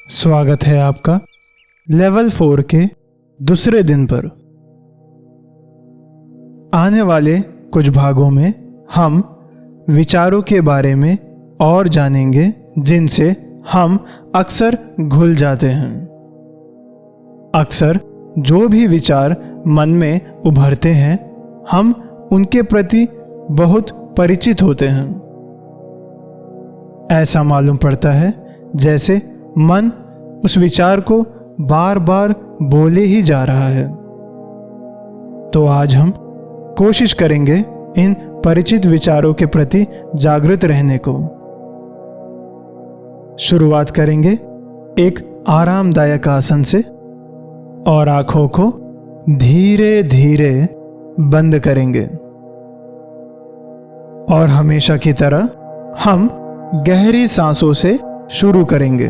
स्वागत है आपका लेवल 4 के दूसरे दिन पर। आने वाले कुछ भागों में हम विचारों के बारे में और जानेंगे जिनसे हम अक्सर घुल जाते हैं। अक्सर जो भी विचार मन में उभरते हैं हम उनके प्रति बहुत परिचित होते हैं। ऐसा मालूम पड़ता है जैसे मन उस विचार को बार बार बोले ही जा रहा है। तो आज हम कोशिश करेंगे इन परिचित विचारों के प्रति जागृत रहने को। शुरुआत करेंगे एक आरामदायक आसन से और आंखों को धीरे धीरे बंद करेंगे। और हमेशा की तरह हम गहरी सांसों से शुरू करेंगे।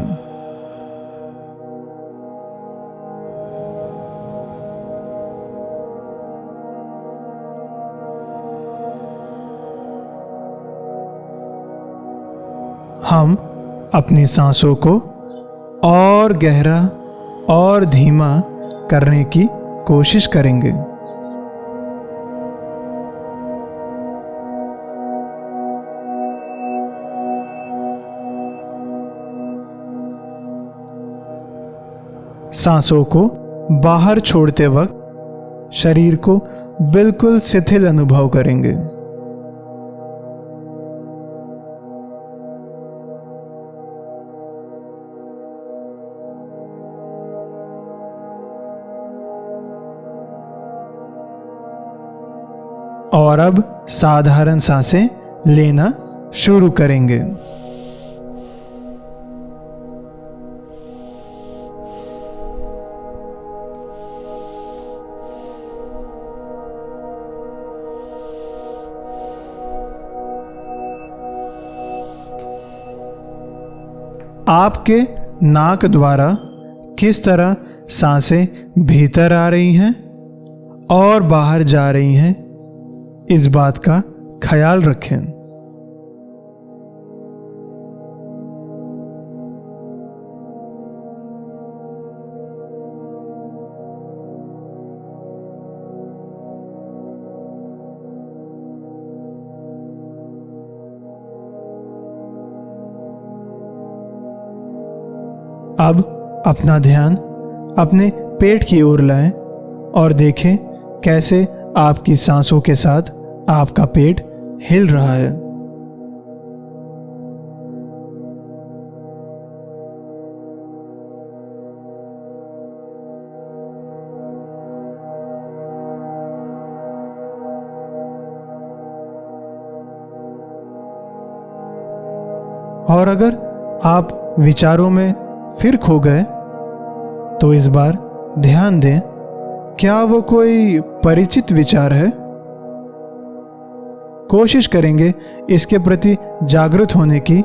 हम अपनी सांसों को और गहरा और धीमा करने की कोशिश करेंगे। सांसों को बाहर छोड़ते वक्त शरीर को बिल्कुल शिथिल अनुभव करेंगे। और अब साधारण सांसें लेना शुरू करेंगे। आपके नाक द्वारा किस तरह सांसें भीतर आ रही हैं और बाहर जा रही हैं, इस बात का ख्याल रखें। अब अपना ध्यान अपने पेट की ओर लाएं और देखें कैसे आपकी सांसों के साथ आपका पेट हिल रहा है। और अगर आप विचारों में फिर खो गए तो इस बार ध्यान दें, क्या वो कोई परिचित विचार है? कोशिश करेंगे इसके प्रति जागृत होने की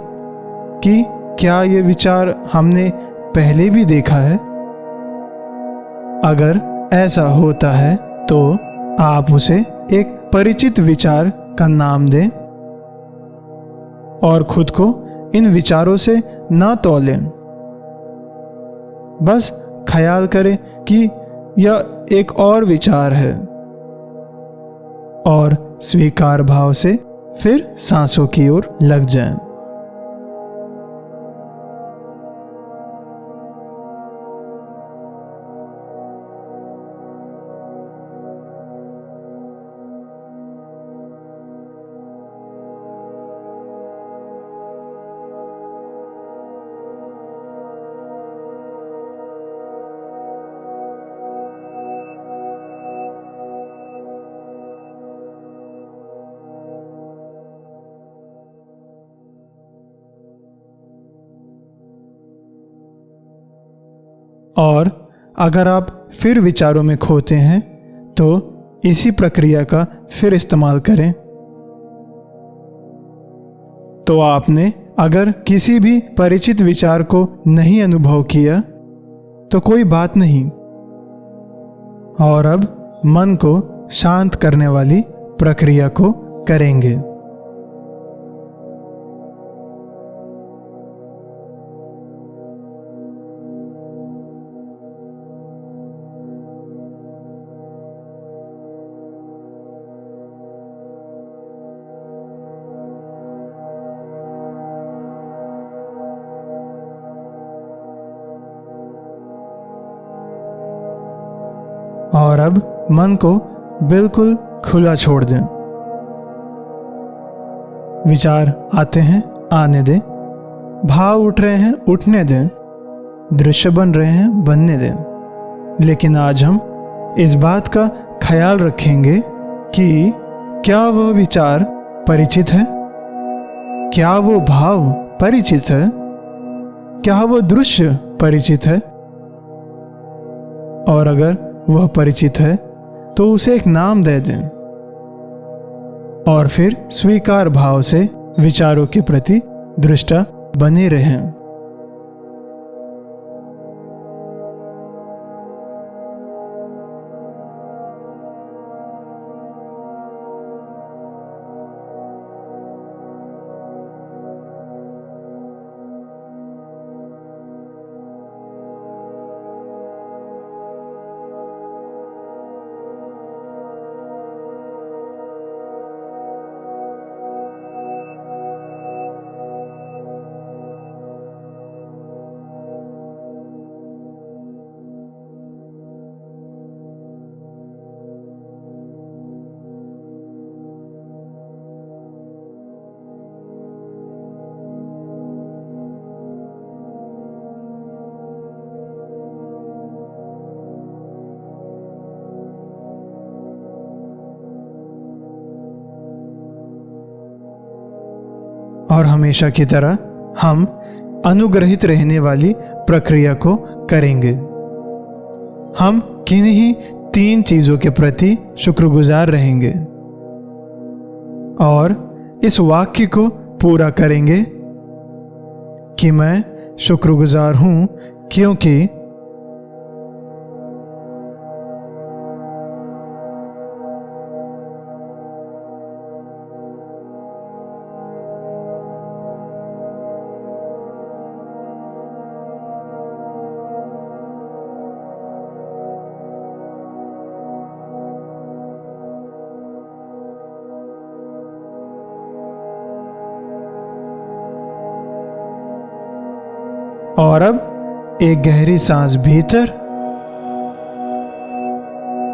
कि क्या ये विचार हमने पहले भी देखा है। अगर ऐसा होता है तो आप उसे एक परिचित विचार का नाम दें और खुद को इन विचारों से न तौलें। बस ख्याल करें कि यह एक और विचार है और स्वीकार भाव से फिर सांसों की ओर लग जाएं। और अगर आप फिर विचारों में खोते हैं तो इसी प्रक्रिया का फिर इस्तेमाल करें। तो आपने अगर किसी भी परिचित विचार को नहीं अनुभव किया तो कोई बात नहीं। और अब मन को शांत करने वाली प्रक्रिया को करेंगे। और अब मन को बिल्कुल खुला छोड़ दें। विचार आते हैं, आने दें। भाव उठ रहे हैं, उठने दें। दृश्य बन रहे हैं, बनने दें। लेकिन आज हम इस बात का ख्याल रखेंगे कि क्या वह विचार परिचित है, क्या वो भाव परिचित है, क्या वो दृश्य परिचित है। और अगर वह परिचित है तो उसे एक नाम दे दें और फिर स्वीकार भाव से विचारों के प्रति दृष्टा बने रहें। और हमेशा की तरह हम अनुग्रहित रहने वाली प्रक्रिया को करेंगे। हम किन्हीं 3 चीजों के प्रति शुक्रगुजार रहेंगे और इस वाक्य को पूरा करेंगे कि मैं शुक्रगुजार हूं क्योंकि और अब एक गहरी सांस भीतर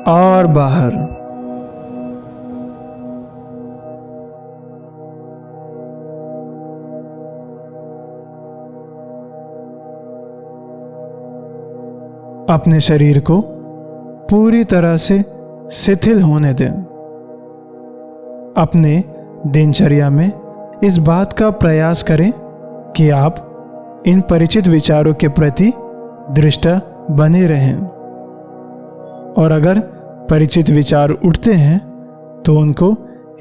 और बाहर। अपने शरीर को पूरी तरह से शिथिल होने दें। अपने दिनचर्या में इस बात का प्रयास करें कि आप इन परिचित विचारों के प्रति दृष्टा बने रहें और अगर परिचित विचार उठते हैं तो उनको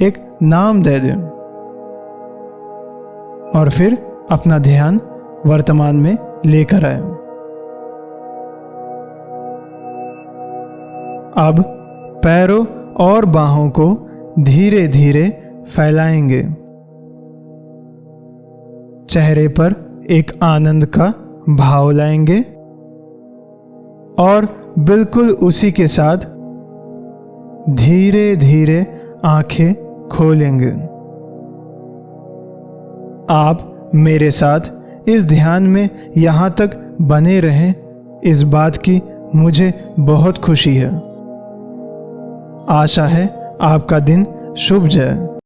एक नाम दे दें और फिर अपना ध्यान वर्तमान में लेकर आए। अब पैरों और बाहों को धीरे धीरे फैलाएंगे। चेहरे पर एक आनंद का भाव लाएंगे और बिल्कुल उसी के साथ धीरे धीरे आंखें खोलेंगे। आप मेरे साथ इस ध्यान में यहां तक बने रहें, इस बात की मुझे बहुत खुशी है। आशा है आपका दिन शुभ जाए।